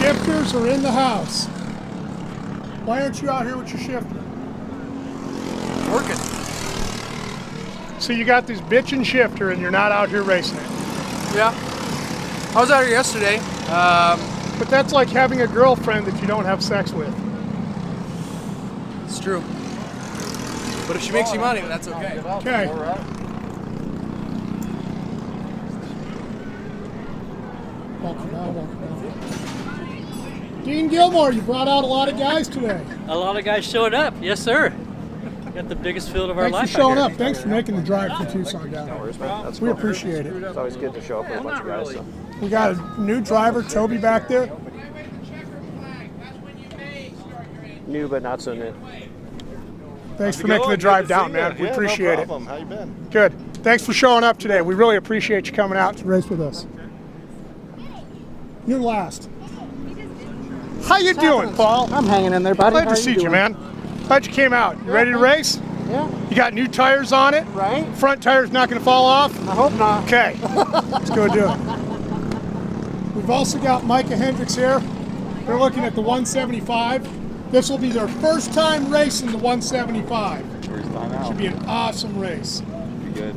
Shifters are in the house. Why aren't you out here with your shifter? Working. So you got this bitchin' shifter and you're not out here racing it. Yeah. I was out here yesterday. But that's like having a girlfriend that you don't have sex with. It's true. But if she makes you money, that's okay. Okay. Welcome down. Dean Gilmore, you brought out a lot of guys today. A lot of guys showed up, yes sir. Got the biggest field of our life. Thanks for showing up. Thanks for making the drive from Tucson down. That's We cool. appreciate it. It's always good to show up with a bunch of guys. So. We got a new driver, Toby, back there. New but not so new. Thanks for making the drive down, man. We appreciate it. How you been? Good. Thanks for showing up today. We really appreciate you coming out to race with us. You're last. How you doing, Paul? I'm hanging in there, buddy. Glad to see you, man. Glad you came out. You ready to race? Yeah. You got new tires on it? Right. Front tire's not going to fall off? I hope not. Okay. Let's go do it. We've also got Micah Hendricks here. They're looking at the 175. This will be their first time racing the 175. First time out. Should be an awesome race. Be good.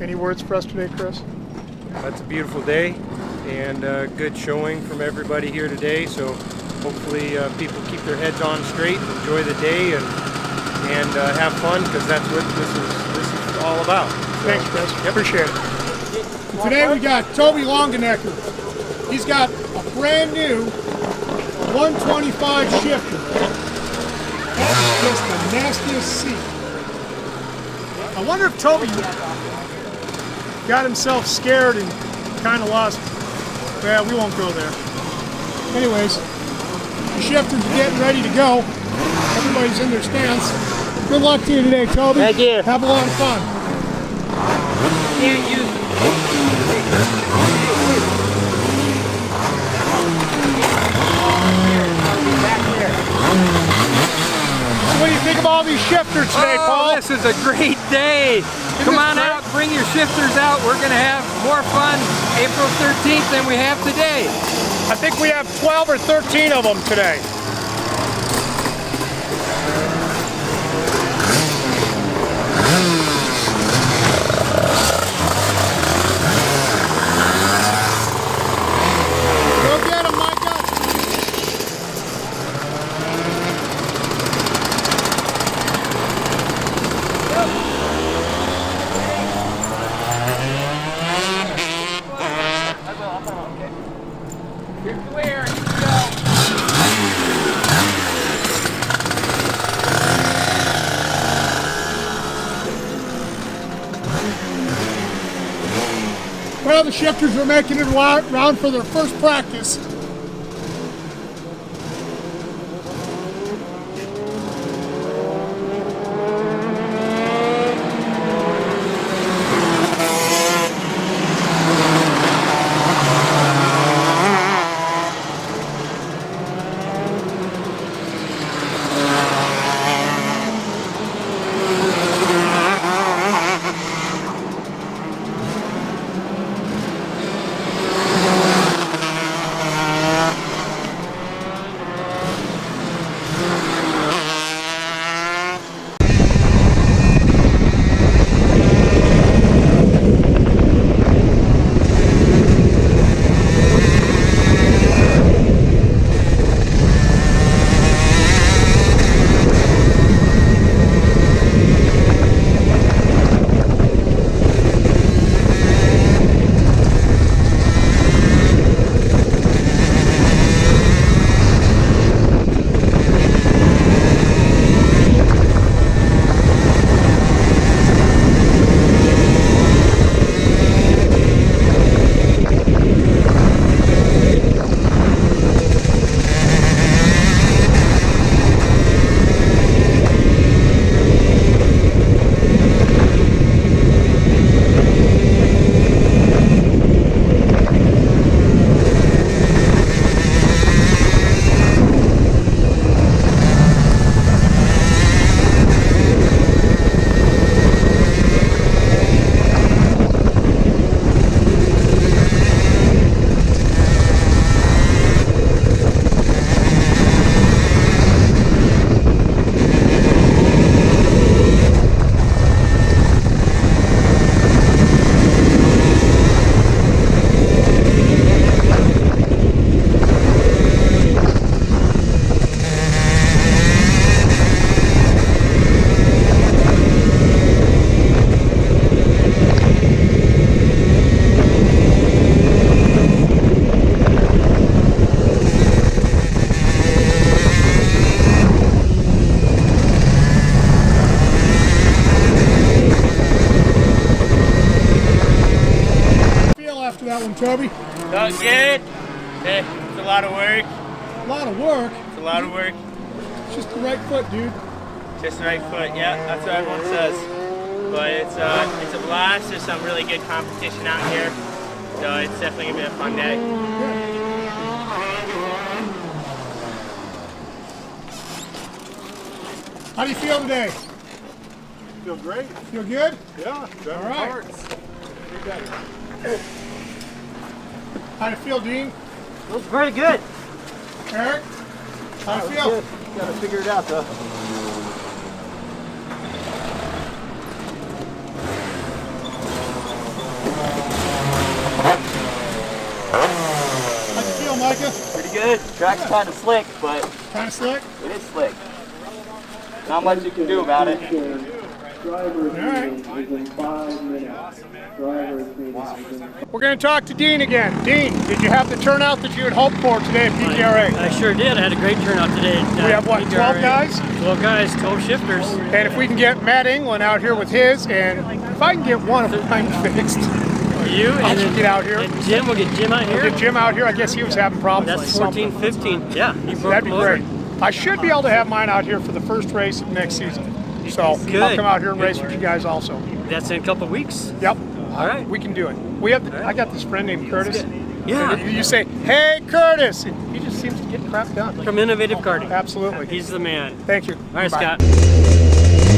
Any words for us today, Chris? It's a beautiful day and good showing from everybody here today. So hopefully people keep their heads on straight, enjoy the day, and have fun, because that's what this is all about. So, Thanks, Chris. Yep. Appreciate it. And today we got Toby Longenecker. He's got a brand new 125 shifter. That's just the nastiest seat. I wonder if Toby got himself scared and kind of lost. Yeah, we won't go there. Anyways, the shifters are getting ready to go. Everybody's in their stance. Good luck to you today, Toby. Thank you. Have a lot of fun. So what do you think of all these shifters today, Paul? This is a great day. Come on out, bring your shifters out. We're going to have more fun April 13th than we have today. I think we have 12 or 13 of them today. Go get 'em, Micah. You're clear. You can go. Well, the shifters are making it around for their first practice. that one, Toby? Felt good. It's a lot of work. A lot of work. It's a lot of work. Just the right foot, dude. Just the right foot. Yeah, that's what everyone says. But it's a blast. There's some really good competition out here. So it's definitely gonna be a fun day. How do you feel today? Feel great. Feel good? Yeah. All right. How do you feel, Dean? Feels very good. Eric? How do you feel? Gotta figure it out though. How do you feel, Micah? Pretty good. Track's kind of slick, but Kind of slick? it is slick. Not much you can do about it. All right. We're going to talk to Dean again. Dean, did you have the turnout that you had hoped for today at PKRA? I sure did. I had a great turnout today. We have what, 12 guys? 12 guys, 12 shifters. And if we can get Matt England out here with his, and if I can get one of mine fixed, You I'll and just get out here. And Jim, we'll get Jim out here. Get Jim out here. I guess he was having problems That's with 14, something. 15. Yeah, he broke That'd be the motor. great. I should be able to have mine out here for the first race of next season. So I'll Good. come out here and race with you guys also. That's in a couple of weeks. Yep. All right. We can do it. We have. I got this friend named Curtis. Yeah. And you say, "Hey, Curtis," and he just seems to get crap done. From Innovative Karting. Absolutely. He's the man. Thank you. All right, Bye. Scott.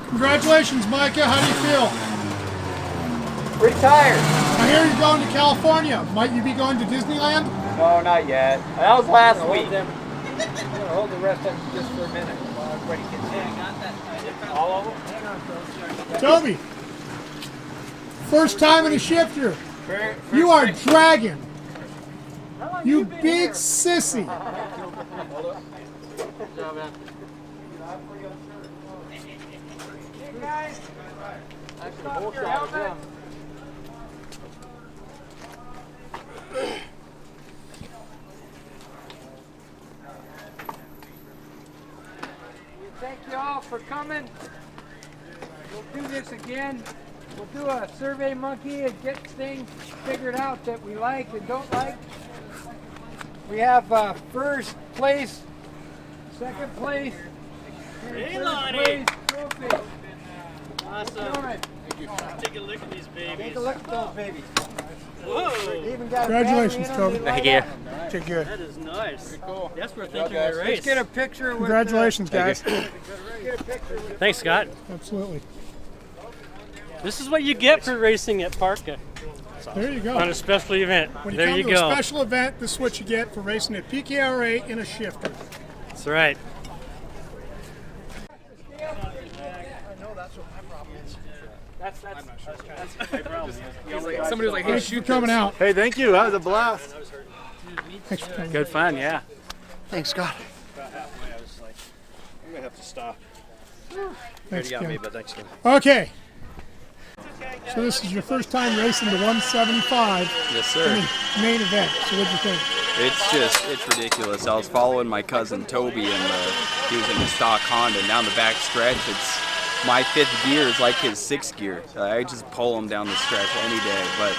Congratulations, Micah. How do you feel? Pretty tired. I hear you're going to California. Might you be going to Disneyland? No, not yet. That was last week. I'm gonna hold the rest of them just for a minute while everybody gets in. All of them? Toby, first time in a shifter. You are dragging. You big sissy. Thank you all for coming. We'll do this again. We'll do a survey monkey and get things figured out that we like and don't like. We have first place, second place, and third place trophy. Awesome. Take a look at these babies. Take a look at those babies. Whoa. Even got Congratulations, Toby. Thank you. Did good. That is nice. Cool. That's worth entering a race. Let's get a picture with Congratulations, guys. Thanks, Scott. Absolutely. This is what you get for racing at Parka There you go. on a special event. When you There come you to go. a special event, this is what you get for racing at PKRA in a shifter. That's right. Somebody was like, Thanks for coming out. Hey, thank you. That was a blast. Thanks for coming. Good fun, yeah. Thanks, Scott. I'm gonna have to stop. Thanks, Ken. but thanks, Scott. Okay. So this is your first time racing the 175 Yes, in sir. the main event. So what'd you think? It's ridiculous. I was following my cousin Toby, and he was in the stock Honda. And down the back stretch, it's my fifth gear is like his sixth gear. I just pull him down the stretch any day. But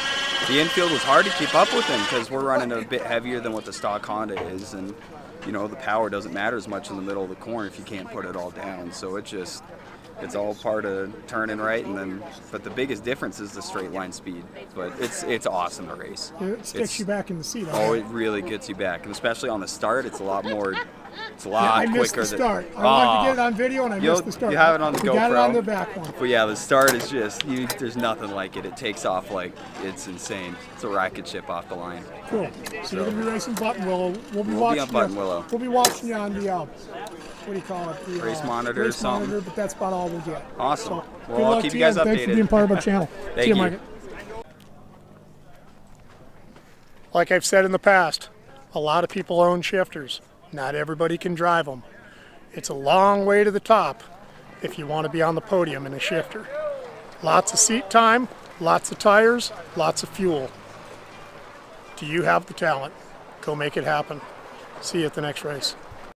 the infield was hard to keep up with him because we're running a bit heavier than what the stock Honda is, and you know the power doesn't matter as much in the middle of the corner if you can't put it all down. So it's all part of turning right, but the biggest difference is the straight line speed. But it's awesome to race. It sticks you back in the seat. Oh, it really gets you back, and especially on the start, it's a lot more. It's a Yeah, lot I missed quicker. the start. I wanted to get it on video, and I missed the start. You have it on the we GoPro. got it on the back one. But yeah, the start is just there's nothing like it. It takes off like it's insane. It's a rocket ship off the line. Cool. So you're gonna be racing Button Willow. We'll be We'll watching be on Button you. Willow. We'll be watching you on the what do you call it? The Race monitor or race something. monitor, but that's about all we'll get. Awesome. So, Well, good I'll luck keep to you guys and Thanks for updated. being part of our channel. Thank See you, you. Mike. Like I've said in the past, a lot of people own shifters. Not everybody can drive them. It's a long way to the top if you want to be on the podium in a shifter. Lots of seat time, lots of tires, lots of fuel. Do you have the talent? Go make it happen. See you at the next race.